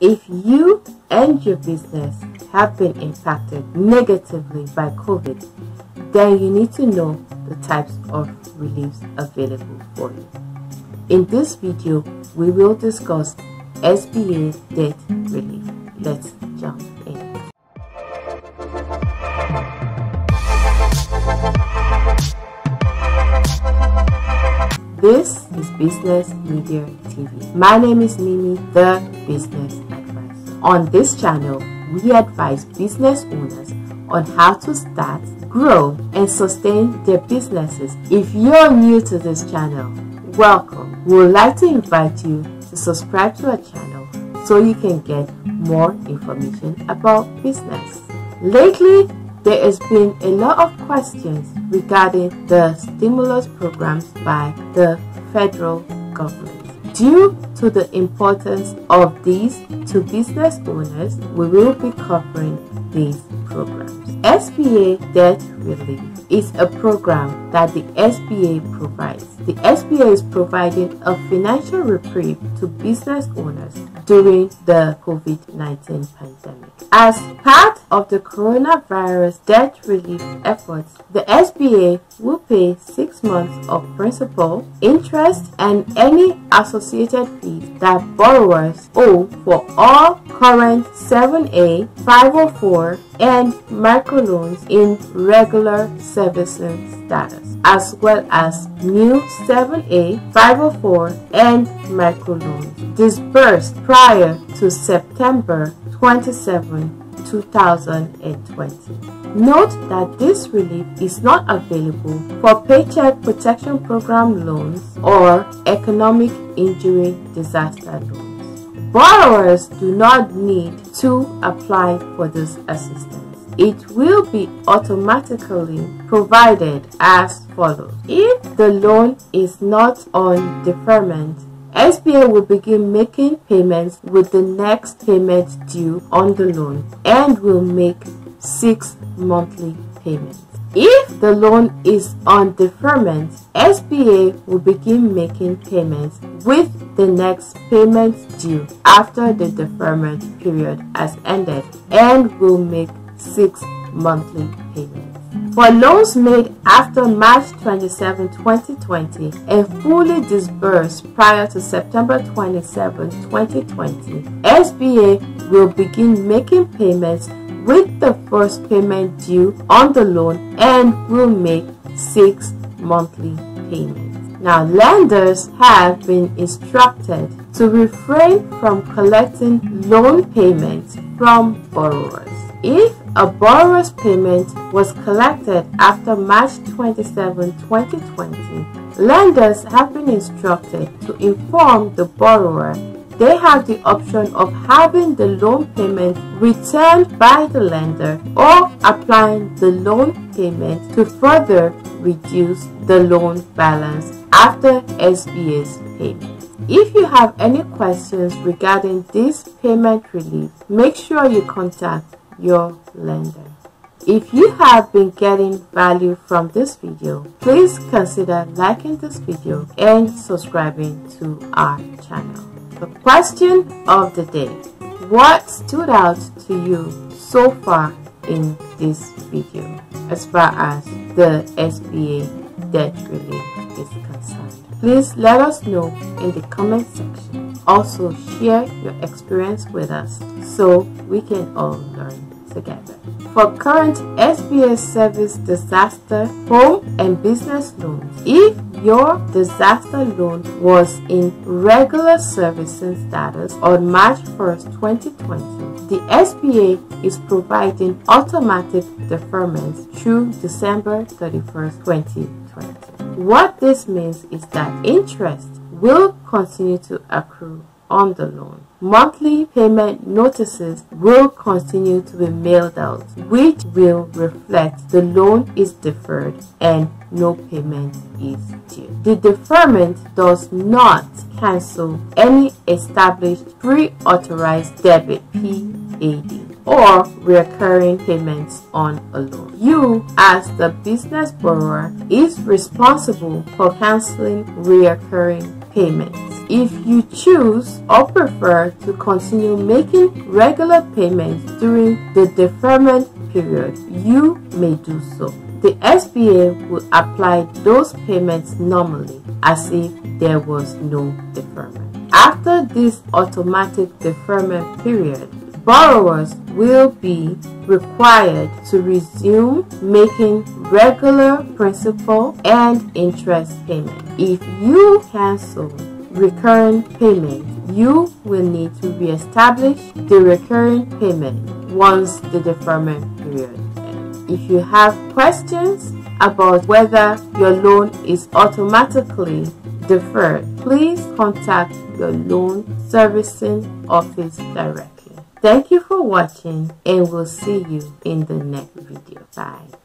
If you and your business have been impacted negatively by COVID, then you need to know the types of reliefs available for you. In this video, we will discuss SBA debt relief. Let's jump in. This is Business Media TV. My name is Mimi, the Business Advisor. On this channel, we advise business owners on how to start, grow, and sustain their businesses. If you're new to this channel, welcome. We would like to invite you to subscribe to our channel so you can get more information about business. Lately, there has been a lot of questions regarding the stimulus programs by the federal government. Due to the importance of these to business owners, we will be covering these programs. SBA Debt Relief is a program that the SBA provides. The SBA is providing a financial reprieve to business owners during the COVID-19 pandemic. As part of the coronavirus debt relief efforts, the SBA will pay 6 months of principal, interest, and any associated fees that borrowers owe for all current 7A, 504, and microloans in regular servicing status, as well as new 7A, 504, and microloans disbursed prior to September 27, 2020. Note that this relief is not available for Paycheck Protection Program loans or Economic Injury Disaster loans. Borrowers do not need to apply for this assistance. It will be automatically provided as follows. If the loan is not on deferment, SBA will begin making payments with the next payment due on the loan and will make 6 monthly payments. If the loan is on deferment, SBA will begin making payments with the next payment due after the deferment period has ended and will make 6 monthly payments. For loans made after March 27, 2020 and fully disbursed prior to September 27, 2020, SBA will begin making payments with the first payment due on the loan and will make 6 monthly payments. Now, lenders have been instructed to refrain from collecting loan payments from borrowers. If a borrower's payment was collected after March 27, 2020, lenders have been instructed to inform the borrower they have the option of having the loan payment returned by the lender or applying the loan payment to further reduce the loan balance after SBA's payment. If you have any questions regarding this payment relief, make sure you contact your lender. If you have been getting value from this video, please consider liking this video and subscribing to our channel. The question of the day: what stood out to you so far in this video as far as the SBA debt relief is concerned? Please let us know in the comment section. Also, share your experience with us so we can all learn together. For current SBA service disaster, home, and business loans, if your disaster loan was in regular servicing status on March 1st, 2020, the SBA is providing automatic deferments through December 31st, 2020. What this means is that interest will continue to accrue on the loan. Monthly payment notices will continue to be mailed out, which will reflect the loan is deferred and no payment is due. The deferment does not cancel any established pre-authorized debit (PAD) or recurring payments on a loan. You, as the business borrower, is responsible for canceling recurring payments. If you choose or prefer to continue making regular payments during the deferment period, you may do so. The SBA will apply those payments normally as if there was no deferment. After this automatic deferment period, borrowers will be required to resume making regular principal and interest payments. If you cancel recurring payment, you will need to reestablish the recurring payment once the deferment period ends. If you have questions about whether your loan is automatically deferred, please contact your loan servicing office directly. Thank you for watching, and we'll see you in the next video. Bye.